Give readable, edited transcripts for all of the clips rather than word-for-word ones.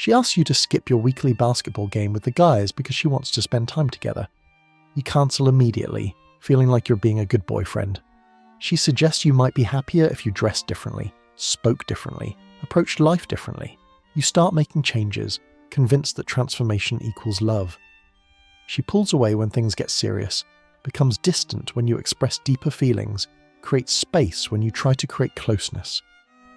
She asks you to skip your weekly basketball game with the guys because she wants to spend time together. You cancel immediately, feeling like you're being a good boyfriend. She suggests you might be happier if you dressed differently, spoke differently, approached life differently. You start making changes, convinced that transformation equals love. She pulls away when things get serious, becomes distant when you express deeper feelings, creates space when you try to create closeness.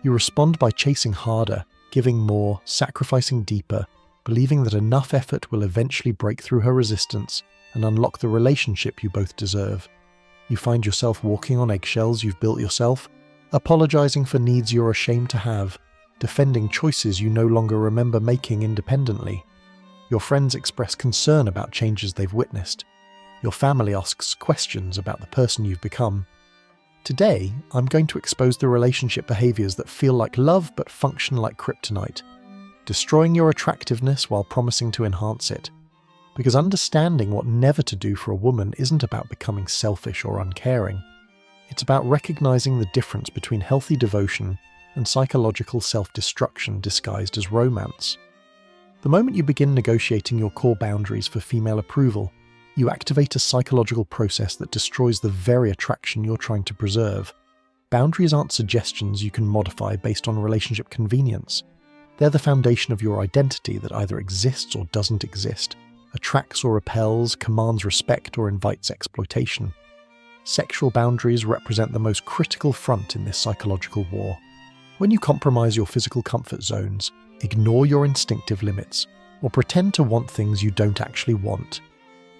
You respond by chasing harder, giving more, sacrificing deeper, believing that enough effort will eventually break through her resistance and unlock the relationship you both deserve. You find yourself walking on eggshells you've built yourself, apologizing for needs you're ashamed to have, defending choices you no longer remember making independently. Your friends express concern about changes they've witnessed. Your family asks questions about the person you've become. Today, I'm going to expose the relationship behaviors that feel like love but function like kryptonite, destroying your attractiveness while promising to enhance it. Because understanding what never to do for a woman isn't about becoming selfish or uncaring. It's about recognizing the difference between healthy devotion and psychological self-destruction disguised as romance. The moment you begin negotiating your core boundaries for female approval, you activate a psychological process that destroys the very attraction you're trying to preserve. Boundaries aren't suggestions you can modify based on relationship convenience. They're the foundation of your identity that either exists or doesn't exist, attracts or repels, commands respect or invites exploitation. Sexual boundaries represent the most critical front in this psychological war. When you compromise your physical comfort zones, ignore your instinctive limits, or pretend to want things you don't actually want,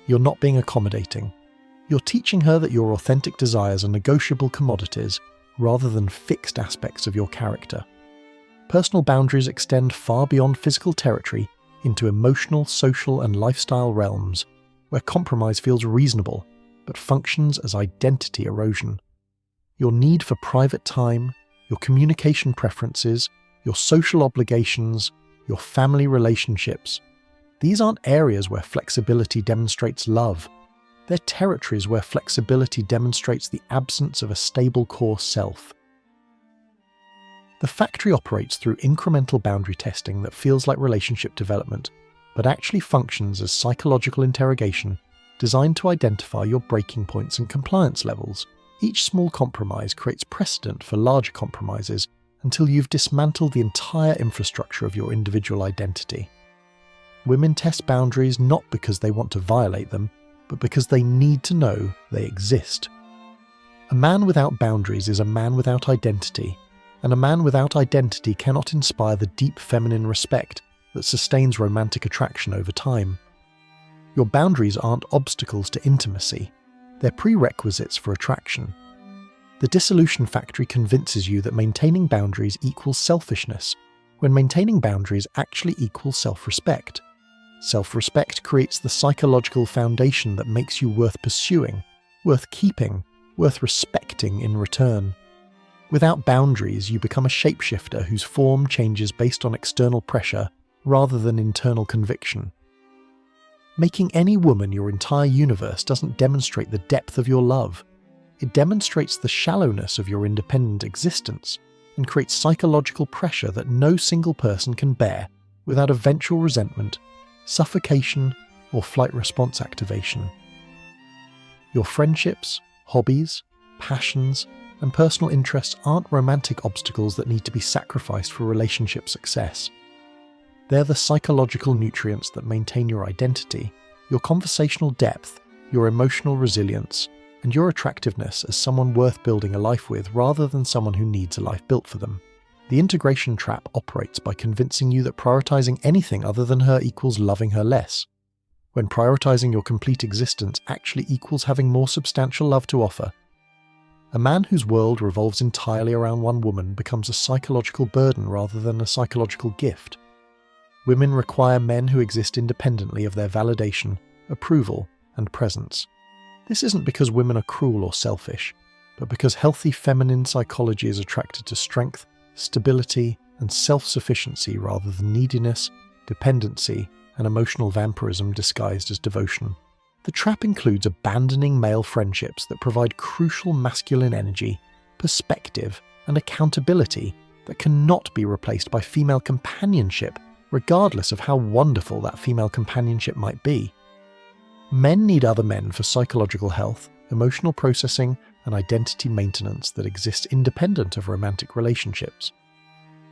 you're not being accommodating. You're teaching her that your authentic desires are negotiable commodities rather than fixed aspects of your character. Personal boundaries extend far beyond physical territory into emotional, social, and lifestyle realms where compromise feels reasonable but functions as identity erosion. Your need for private time, your communication preferences, your social obligations, your family relationships. These aren't areas where flexibility demonstrates love. They're territories where flexibility demonstrates the absence of a stable core self. The factory operates through incremental boundary testing that feels like relationship development, but actually functions as psychological interrogation designed to identify your breaking points and compliance levels. Each small compromise creates precedent for larger compromises until you've dismantled the entire infrastructure of your individual identity. Women test boundaries not because they want to violate them, but because they need to know they exist. A man without boundaries is a man without identity, and a man without identity cannot inspire the deep feminine respect that sustains romantic attraction over time. Your boundaries aren't obstacles to intimacy, they're prerequisites for attraction. The dissolution factory convinces you that maintaining boundaries equals selfishness, when maintaining boundaries actually equals self-respect. Self-respect creates the psychological foundation that makes you worth pursuing, worth keeping, worth respecting in return. Without boundaries, you become a shapeshifter whose form changes based on external pressure rather than internal conviction. Making any woman your entire universe doesn't demonstrate the depth of your love. It demonstrates the shallowness of your independent existence and creates psychological pressure that no single person can bear without eventual resentment, suffocation, or flight response activation. Your friendships, hobbies, passions, and personal interests aren't romantic obstacles that need to be sacrificed for relationship success. They're the psychological nutrients that maintain your identity, your conversational depth, your emotional resilience, and your attractiveness as someone worth building a life with rather than someone who needs a life built for them. The integration trap operates by convincing you that prioritizing anything other than her equals loving her less, when prioritizing your complete existence actually equals having more substantial love to offer. A man whose world revolves entirely around one woman becomes a psychological burden rather than a psychological gift. Women require men who exist independently of their validation, approval, and presence. This isn't because women are cruel or selfish, but because healthy feminine psychology is attracted to strength, stability, and self-sufficiency rather than neediness, dependency, and emotional vampirism disguised as devotion. The trap includes abandoning male friendships that provide crucial masculine energy, perspective, and accountability that cannot be replaced by female companionship, regardless of how wonderful that female companionship might be. Men need other men for psychological health, emotional processing, and identity maintenance that exists independent of romantic relationships.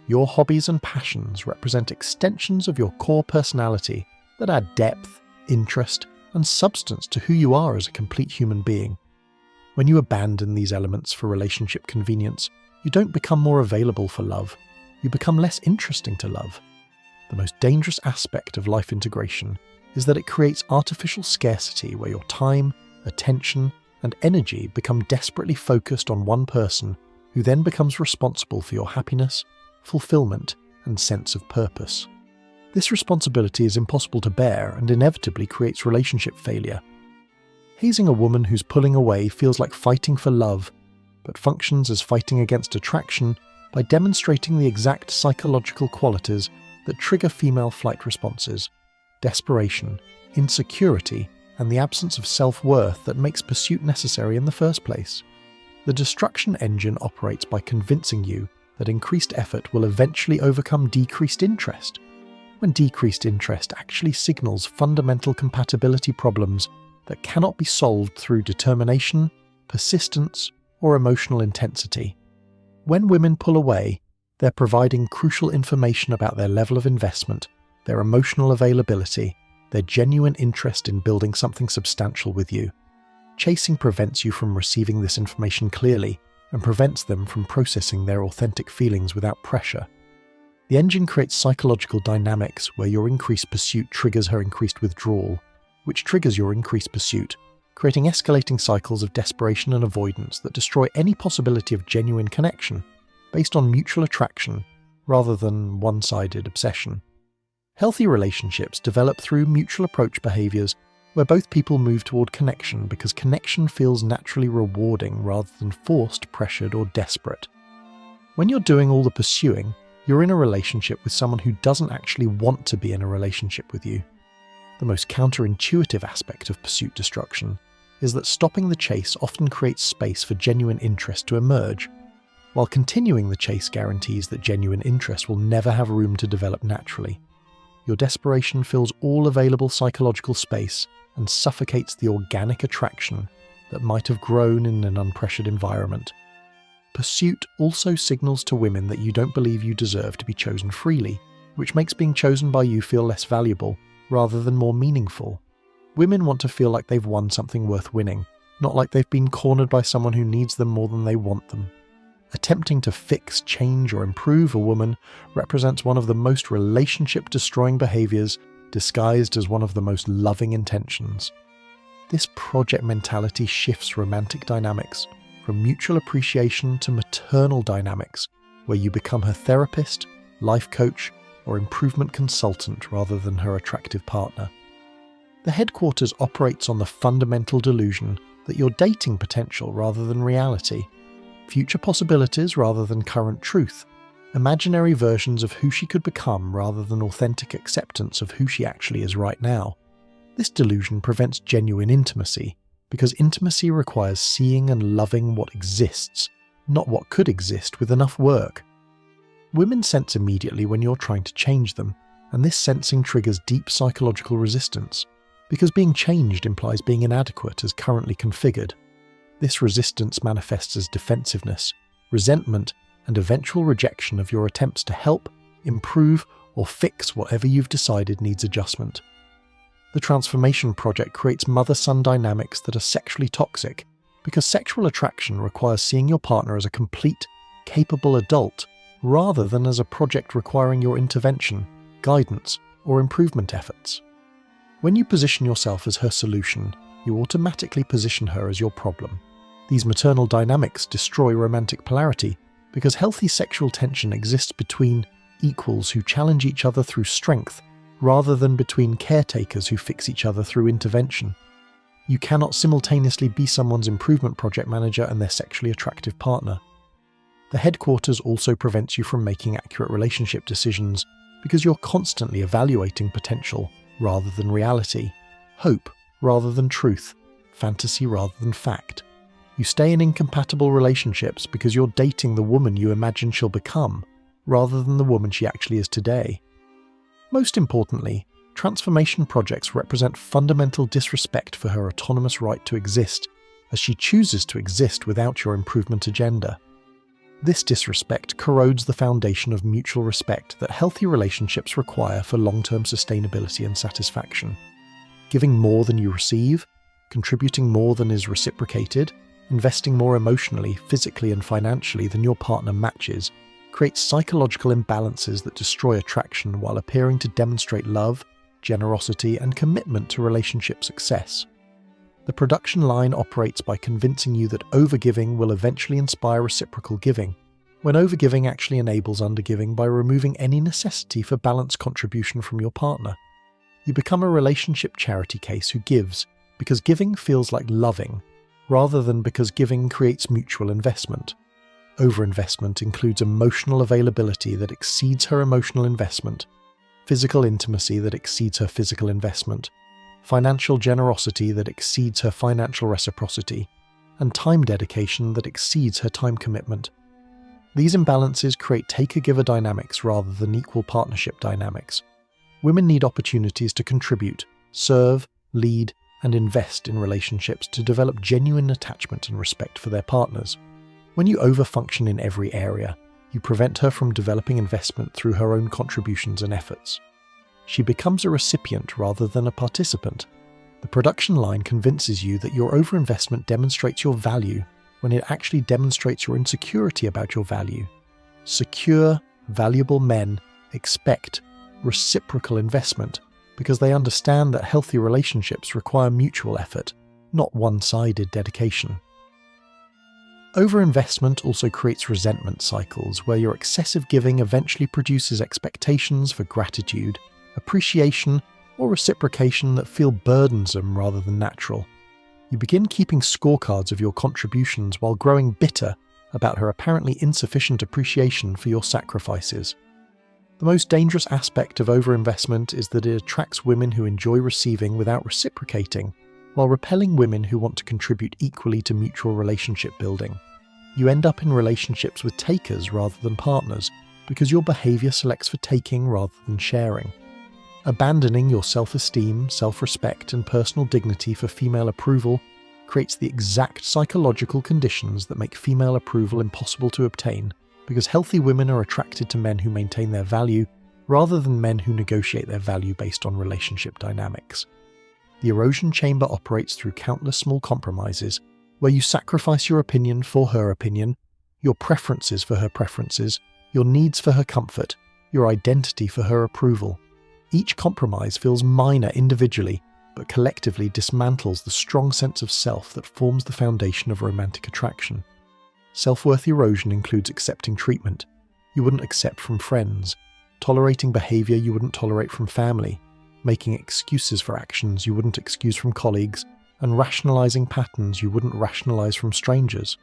Your hobbies and passions represent extensions of your core personality that add depth, interest, and substance to who you are as a complete human being. When you abandon these elements for relationship convenience, you don't become more available for love, you become less interesting to love. The most dangerous aspect of life integration is that it creates artificial scarcity where your time, attention, and energy become desperately focused on one person who then becomes responsible for your happiness, fulfillment, and sense of purpose. This responsibility is impossible to bear and inevitably creates relationship failure. Hazing a woman who's pulling away feels like fighting for love, but functions as fighting against attraction by demonstrating the exact psychological qualities that trigger female flight responses: desperation, insecurity, and the absence of self-worth that makes pursuit necessary in the first place. The destruction engine operates by convincing you that increased effort will eventually overcome decreased interest, when decreased interest actually signals fundamental compatibility problems that cannot be solved through determination, persistence, or emotional intensity. When women pull away, they're providing crucial information about their level of investment, their emotional availability, their genuine interest in building something substantial with you. Chasing prevents you from receiving this information clearly and prevents them from processing their authentic feelings without pressure. The engine creates psychological dynamics where your increased pursuit triggers her increased withdrawal, which triggers your increased pursuit, creating escalating cycles of desperation and avoidance that destroy any possibility of genuine connection based on mutual attraction rather than one-sided obsession. Healthy relationships develop through mutual approach behaviors where both people move toward connection because connection feels naturally rewarding rather than forced, pressured, or desperate. When you're doing all the pursuing, you're in a relationship with someone who doesn't actually want to be in a relationship with you. The most counterintuitive aspect of pursuit destruction is that stopping the chase often creates space for genuine interest to emerge, while continuing the chase guarantees that genuine interest will never have room to develop naturally. Your desperation fills all available psychological space and suffocates the organic attraction that might have grown in an unpressured environment. Pursuit also signals to women that you don't believe you deserve to be chosen freely, which makes being chosen by you feel less valuable rather than more meaningful. Women want to feel like they've won something worth winning, not like they've been cornered by someone who needs them more than they want them. Attempting to fix, change, or improve a woman represents one of the most relationship-destroying behaviors disguised as one of the most loving intentions. This project mentality shifts romantic dynamics from mutual appreciation to maternal dynamics, where you become her therapist, life coach, or improvement consultant rather than her attractive partner. The headquarters operates on the fundamental delusion that you're dating potential rather than reality, future possibilities rather than current truth, imaginary versions of who she could become rather than authentic acceptance of who she actually is right now. This delusion prevents genuine intimacy, because intimacy requires seeing and loving what exists, not what could exist with enough work. Women sense immediately when you're trying to change them, and this sensing triggers deep psychological resistance, because being changed implies being inadequate as currently configured. This resistance manifests as defensiveness, resentment, and eventual rejection of your attempts to help, improve, or fix whatever you've decided needs adjustment. The transformation project creates mother-son dynamics that are sexually toxic, because sexual attraction requires seeing your partner as a complete, capable adult, rather than as a project requiring your intervention, guidance, or improvement efforts. When you position yourself as her solution, you automatically position her as your problem. These maternal dynamics destroy romantic polarity because healthy sexual tension exists between equals who challenge each other through strength rather than between caretakers who fix each other through intervention. You cannot simultaneously be someone's improvement project manager and their sexually attractive partner. The headquarters also prevents you from making accurate relationship decisions because you're constantly evaluating potential rather than reality, hope rather than truth, fantasy rather than fact. You stay in incompatible relationships because you're dating the woman you imagine she'll become, rather than the woman she actually is today. Most importantly, transformation projects represent fundamental disrespect for her autonomous right to exist, as she chooses to exist without your improvement agenda. This disrespect corrodes the foundation of mutual respect that healthy relationships require for long-term sustainability and satisfaction. Giving more than you receive, contributing more than is reciprocated, investing more emotionally, physically, and financially than your partner matches, creates psychological imbalances that destroy attraction while appearing to demonstrate love, generosity, and commitment to relationship success. The production line operates by convincing you that overgiving will eventually inspire reciprocal giving, when overgiving actually enables undergiving by removing any necessity for balanced contribution from your partner. You become a relationship charity case who gives because giving feels like loving, rather than because giving creates mutual investment. Overinvestment includes emotional availability that exceeds her emotional investment, physical intimacy that exceeds her physical investment, financial generosity that exceeds her financial reciprocity, and time dedication that exceeds her time commitment. These imbalances create taker-giver dynamics rather than equal partnership dynamics. Women need opportunities to contribute, serve, lead, and invest in relationships to develop genuine attachment and respect for their partners. When you overfunction in every area, you prevent her from developing investment through her own contributions and efforts. She becomes a recipient rather than a participant. The production line convinces you that your overinvestment demonstrates your value when it actually demonstrates your insecurity about your value. Secure, valuable men expect reciprocal investment because they understand that healthy relationships require mutual effort, not one-sided dedication. Overinvestment also creates resentment cycles where your excessive giving eventually produces expectations for gratitude, appreciation, or reciprocation that feel burdensome rather than natural. You begin keeping scorecards of your contributions while growing bitter about her apparently insufficient appreciation for your sacrifices. The most dangerous aspect of overinvestment is that it attracts women who enjoy receiving without reciprocating, while repelling women who want to contribute equally to mutual relationship building. You end up in relationships with takers rather than partners, because your behavior selects for taking rather than sharing. Abandoning your self-esteem, self-respect, and personal dignity for female approval creates the exact psychological conditions that make female approval impossible to obtain, because healthy women are attracted to men who maintain their value rather than men who negotiate their value based on relationship dynamics. The erosion chamber operates through countless small compromises, where you sacrifice your opinion for her opinion, your preferences for her preferences, your needs for her comfort, your identity for her approval. Each compromise feels minor individually, but collectively dismantles the strong sense of self that forms the foundation of romantic attraction. Self-worth erosion includes accepting treatment you wouldn't accept from friends, tolerating behavior you wouldn't tolerate from family, making excuses for actions you wouldn't excuse from colleagues, and rationalizing patterns you wouldn't rationalize from strangers.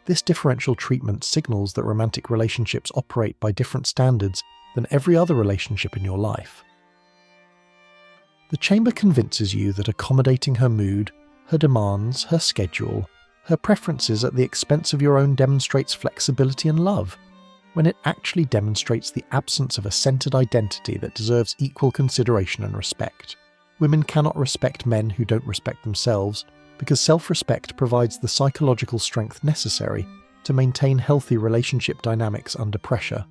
This differential treatment signals that romantic relationships operate by different standards than every other relationship in your life. The chamber convinces you that accommodating her mood, her demands, her schedule, her preferences at the expense of your own demonstrates flexibility and love, when it actually demonstrates the absence of a centered identity that deserves equal consideration and respect. Women cannot respect men who don't respect themselves, because self-respect provides the psychological strength necessary to maintain healthy relationship dynamics under pressure.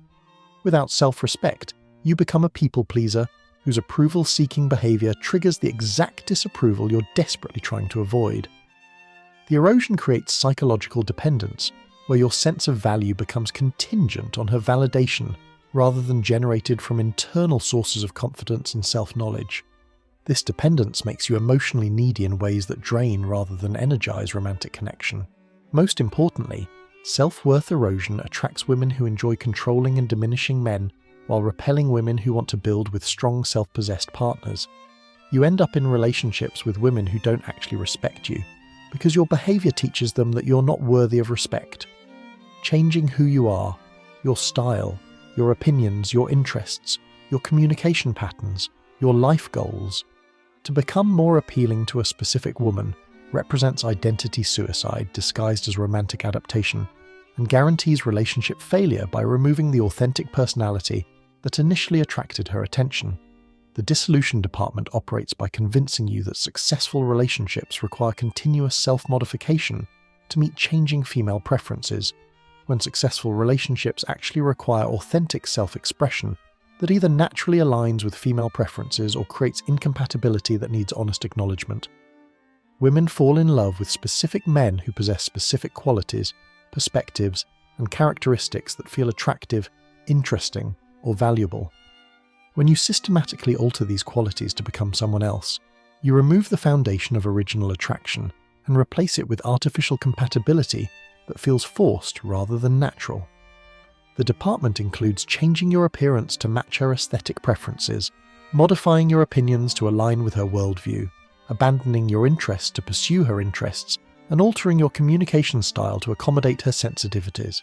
Without self-respect, you become a people-pleaser whose approval-seeking behavior triggers the exact disapproval you're desperately trying to avoid. The erosion creates psychological dependence, where your sense of value becomes contingent on her validation rather than generated from internal sources of confidence and self-knowledge. This dependence makes you emotionally needy in ways that drain rather than energize romantic connection. Most importantly, self-worth erosion attracts women who enjoy controlling and diminishing men while repelling women who want to build with strong self-possessed partners. You end up in relationships with women who don't actually respect you, because your behavior teaches them that you're not worthy of respect. Changing who you are, your style, your opinions, your interests, your communication patterns, your life goals, to become more appealing to a specific woman represents identity suicide disguised as romantic adaptation, and guarantees relationship failure by removing the authentic personality that initially attracted her attention. The dissolution department operates by convincing you that successful relationships require continuous self-modification to meet changing female preferences, when successful relationships actually require authentic self-expression that either naturally aligns with female preferences or creates incompatibility that needs honest acknowledgement. Women fall in love with specific men who possess specific qualities, perspectives, and characteristics that feel attractive, interesting, or valuable. When you systematically alter these qualities to become someone else, you remove the foundation of original attraction and replace it with artificial compatibility that feels forced rather than natural. The department includes changing your appearance to match her aesthetic preferences, modifying your opinions to align with her worldview, abandoning your interests to pursue her interests, and altering your communication style to accommodate her sensitivities.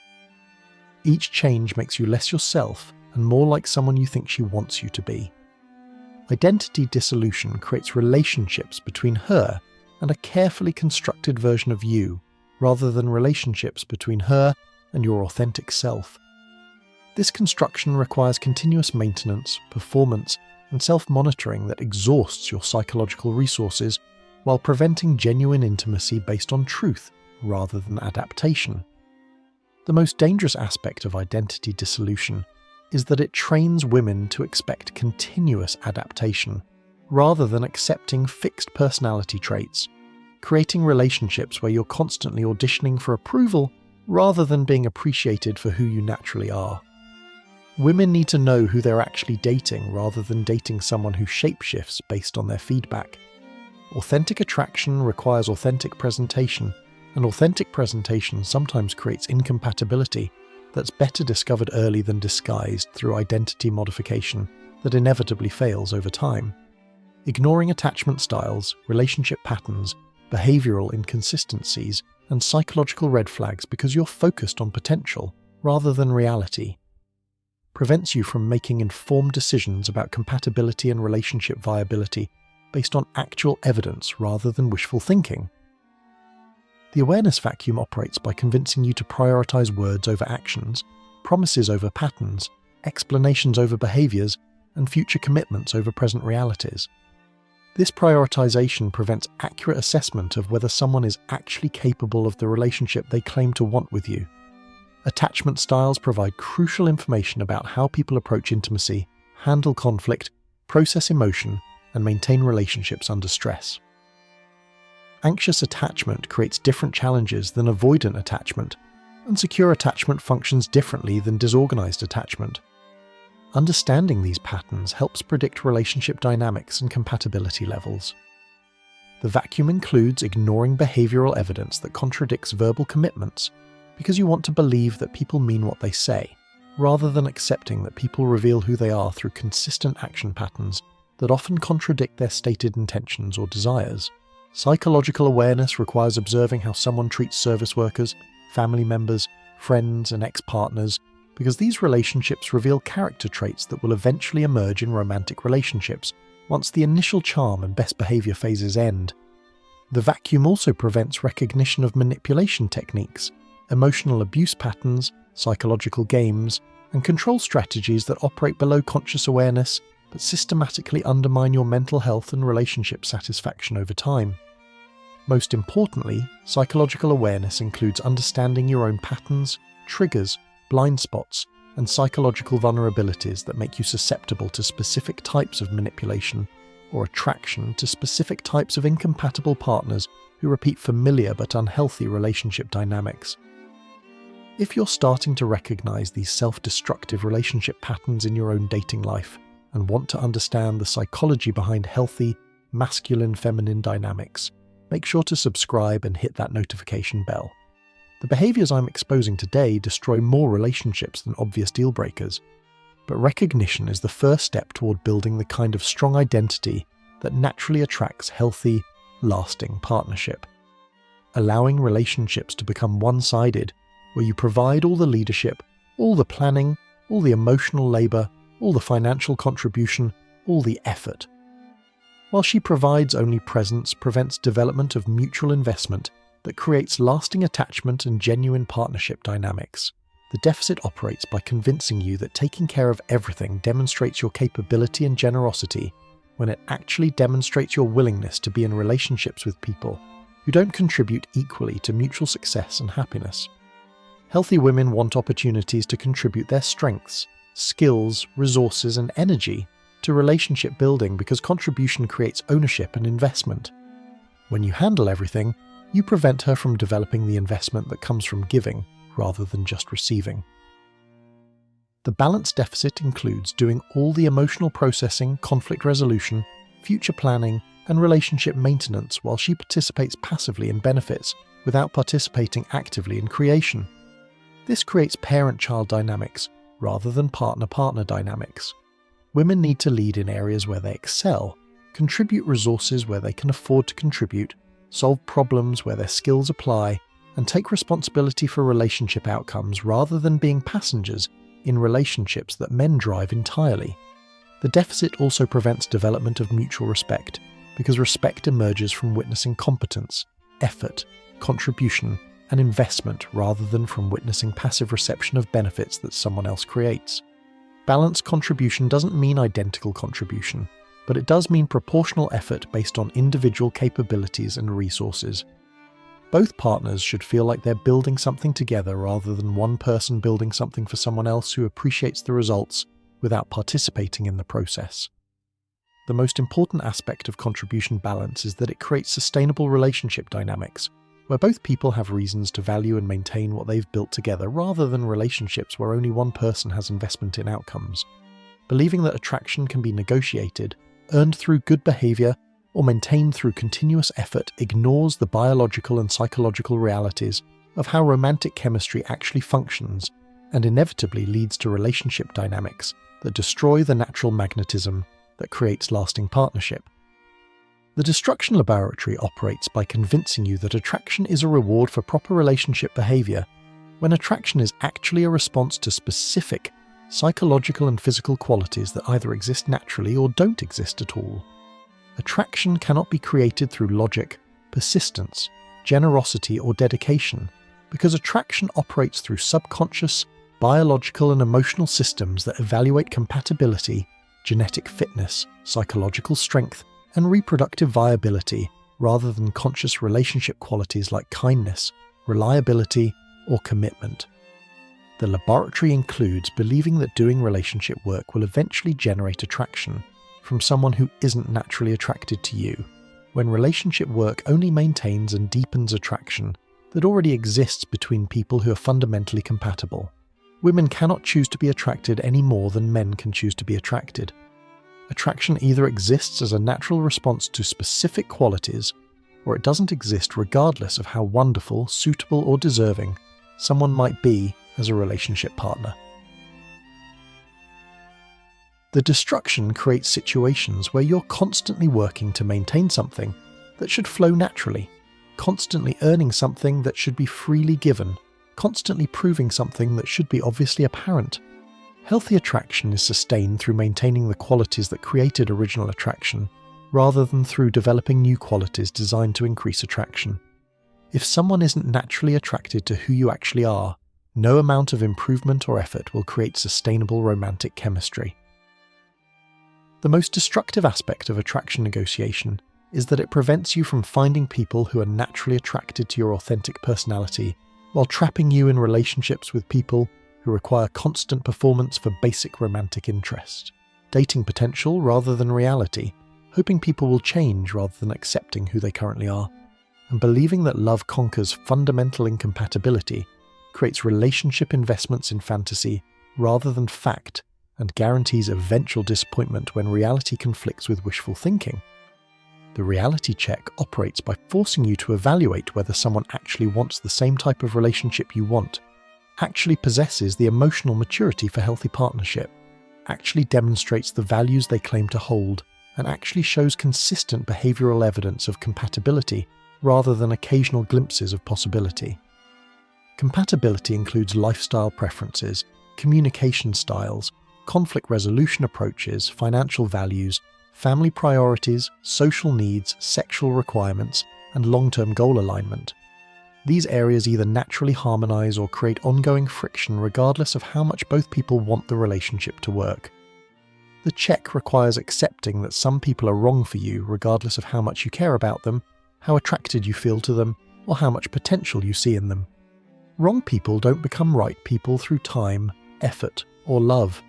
Each change makes you less yourself and more like someone you think she wants you to be. Identity dissolution creates relationships between her and a carefully constructed version of you, rather than relationships between her and your authentic self. This construction requires continuous maintenance, performance, and self-monitoring that exhausts your psychological resources while preventing genuine intimacy based on truth rather than adaptation. The most dangerous aspect of identity dissolution is that it trains women to expect continuous adaptation rather than accepting fixed personality traits, creating relationships where you're constantly auditioning for approval rather than being appreciated for who you naturally are. Women need to know who they're actually dating rather than dating someone who shapeshifts based on their feedback. Authentic attraction requires authentic presentation, and authentic presentation sometimes creates incompatibility that's better discovered early than disguised through identity modification that inevitably fails over time. Ignoring attachment styles, relationship patterns, behavioral inconsistencies, and psychological red flags because you're focused on potential rather than reality prevents you from making informed decisions about compatibility and relationship viability based on actual evidence rather than wishful thinking. The awareness vacuum operates by convincing you to prioritize words over actions, promises over patterns, explanations over behaviors, and future commitments over present realities. This prioritization prevents accurate assessment of whether someone is actually capable of the relationship they claim to want with you. Attachment styles provide crucial information about how people approach intimacy, handle conflict, process emotion, and maintain relationships under stress. Anxious attachment creates different challenges than avoidant attachment, and secure attachment functions differently than disorganized attachment. Understanding these patterns helps predict relationship dynamics and compatibility levels. The vacuum includes ignoring behavioral evidence that contradicts verbal commitments because you want to believe that people mean what they say, rather than accepting that people reveal who they are through consistent action patterns that often contradict their stated intentions or desires. Psychological awareness requires observing how someone treats service workers, family members, friends, and ex-partners, because these relationships reveal character traits that will eventually emerge in romantic relationships once the initial charm and best behavior phases end. The vacuum also prevents recognition of manipulation techniques, emotional abuse patterns, psychological games, and control strategies that operate below conscious awareness but systematically undermine your mental health and relationship satisfaction over time. Most importantly, psychological awareness includes understanding your own patterns, triggers, blind spots, and psychological vulnerabilities that make you susceptible to specific types of manipulation or attraction to specific types of incompatible partners who repeat familiar but unhealthy relationship dynamics. If you're starting to recognize these self-destructive relationship patterns in your own dating life and want to understand the psychology behind healthy, masculine-feminine dynamics, make sure to subscribe and hit that notification bell. The behaviors I'm exposing today destroy more relationships than obvious deal breakers, but recognition is the first step toward building the kind of strong identity that naturally attracts healthy, lasting partnership. Allowing relationships to become one-sided, where you provide all the leadership, all the planning, all the emotional labor, all the financial contribution, all the effort. While she provides only presence, prevents development of mutual investment that creates lasting attachment and genuine partnership dynamics. The deficit operates by convincing you that taking care of everything demonstrates your capability and generosity, when it actually demonstrates your willingness to be in relationships with people who don't contribute equally to mutual success and happiness. Healthy women want opportunities to contribute their strengths, skills, resources, and energy to relationship building because contribution creates ownership and investment. When you handle everything, you prevent her from developing the investment that comes from giving rather than just receiving. The balance deficit includes doing all the emotional processing, conflict resolution, future planning, and relationship maintenance while she participates passively in benefits without participating actively in creation. This creates parent-child dynamics rather than partner-partner dynamics. Women need to lead in areas where they excel, contribute resources where they can afford to contribute, solve problems where their skills apply, and take responsibility for relationship outcomes rather than being passengers in relationships that men drive entirely. The deficit also prevents development of mutual respect, because respect emerges from witnessing competence, effort, contribution, and investment rather than from witnessing passive reception of benefits that someone else creates. Balanced contribution doesn't mean identical contribution, but it does mean proportional effort based on individual capabilities and resources. Both partners should feel like they're building something together rather than one person building something for someone else who appreciates the results without participating in the process. The most important aspect of contribution balance is that it creates sustainable relationship dynamics, where both people have reasons to value and maintain what they've built together rather than relationships where only one person has investment in outcomes. Believing that attraction can be negotiated, earned through good behavior, or maintained through continuous effort ignores the biological and psychological realities of how romantic chemistry actually functions and inevitably leads to relationship dynamics that destroy the natural magnetism that creates lasting partnership. The destruction laboratory operates by convincing you that attraction is a reward for proper relationship behavior, when attraction is actually a response to specific psychological and physical qualities that either exist naturally or don't exist at all. Attraction cannot be created through logic, persistence, generosity, or dedication, because attraction operates through subconscious, biological, and emotional systems that evaluate compatibility, genetic fitness, psychological strength, and reproductive viability, rather than conscious relationship qualities like kindness, reliability, or commitment. The laboratory includes believing that doing relationship work will eventually generate attraction from someone who isn't naturally attracted to you, when relationship work only maintains and deepens attraction that already exists between people who are fundamentally compatible. Women cannot choose to be attracted any more than men can choose to be attracted. Attraction either exists as a natural response to specific qualities, or it doesn't exist regardless of how wonderful, suitable, or deserving someone might be as a relationship partner. The destruction creates situations where you're constantly working to maintain something that should flow naturally, constantly earning something that should be freely given, constantly proving something that should be obviously apparent. Healthy attraction is sustained through maintaining the qualities that created original attraction, rather than through developing new qualities designed to increase attraction. If someone isn't naturally attracted to who you actually are, no amount of improvement or effort will create sustainable romantic chemistry. The most destructive aspect of attraction negotiation is that it prevents you from finding people who are naturally attracted to your authentic personality, while trapping you in relationships with people who require constant performance for basic romantic interest, dating potential rather than reality, hoping people will change rather than accepting who they currently are, and believing that love conquers fundamental incompatibility, creates relationship investments in fantasy rather than fact, and guarantees eventual disappointment when reality conflicts with wishful thinking. The reality check operates by forcing you to evaluate whether someone actually wants the same type of relationship you want, actually possesses the emotional maturity for healthy partnership, actually demonstrates the values they claim to hold, and actually shows consistent behavioral evidence of compatibility rather than occasional glimpses of possibility. Compatibility includes lifestyle preferences, communication styles, conflict resolution approaches, financial values, family priorities, social needs, sexual requirements, and long-term goal alignment. These areas either naturally harmonize or create ongoing friction regardless of how much both people want the relationship to work. The check requires accepting that some people are wrong for you regardless of how much you care about them, how attracted you feel to them, or how much potential you see in them. Wrong people don't become right people through time, effort, or love.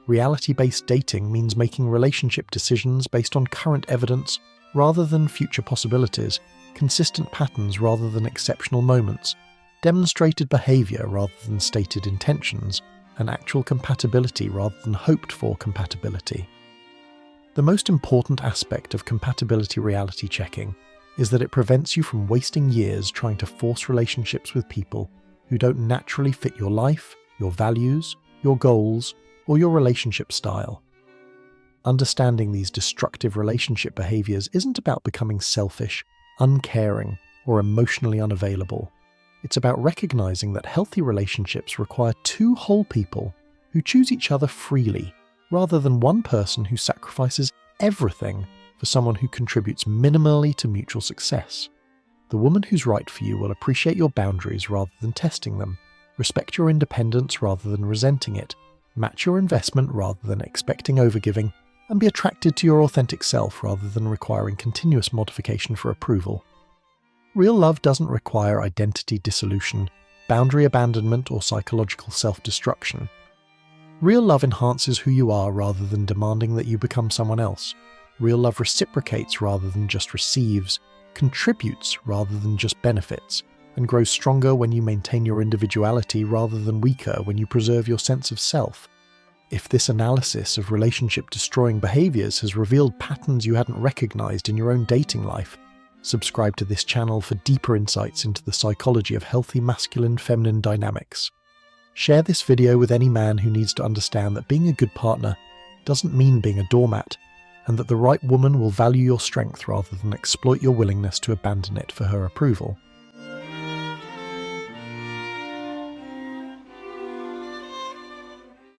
Reality-based dating means making relationship decisions based on current evidence rather than future possibilities, consistent patterns rather than exceptional moments, demonstrated behavior rather than stated intentions, and actual compatibility rather than hoped-for compatibility. The most important aspect of compatibility reality checking is that it prevents you from wasting years trying to force relationships with people who don't naturally fit your life, your values, your goals, or your relationship style. Understanding these destructive relationship behaviors isn't about becoming selfish, uncaring, or emotionally unavailable. It's about recognizing that healthy relationships require two whole people who choose each other freely, rather than one person who sacrifices everything for someone who contributes minimally to mutual success. The woman who's right for you will appreciate your boundaries rather than testing them, respect your independence rather than resenting it, match your investment rather than expecting overgiving, and be attracted to your authentic self rather than requiring continuous modification for approval. Real love doesn't require identity dissolution, boundary abandonment, or psychological self-destruction. Real love enhances who you are rather than demanding that you become someone else. Real love reciprocates rather than just receives, contributes rather than just benefits, and grows stronger when you maintain your individuality rather than weaker when you preserve your sense of self. If this analysis of relationship-destroying behaviors has revealed patterns you hadn't recognized in your own dating life, subscribe to this channel for deeper insights into the psychology of healthy masculine-feminine dynamics. Share this video with any man who needs to understand that being a good partner doesn't mean being a doormat, and that the right woman will value your strength rather than exploit your willingness to abandon it for her approval.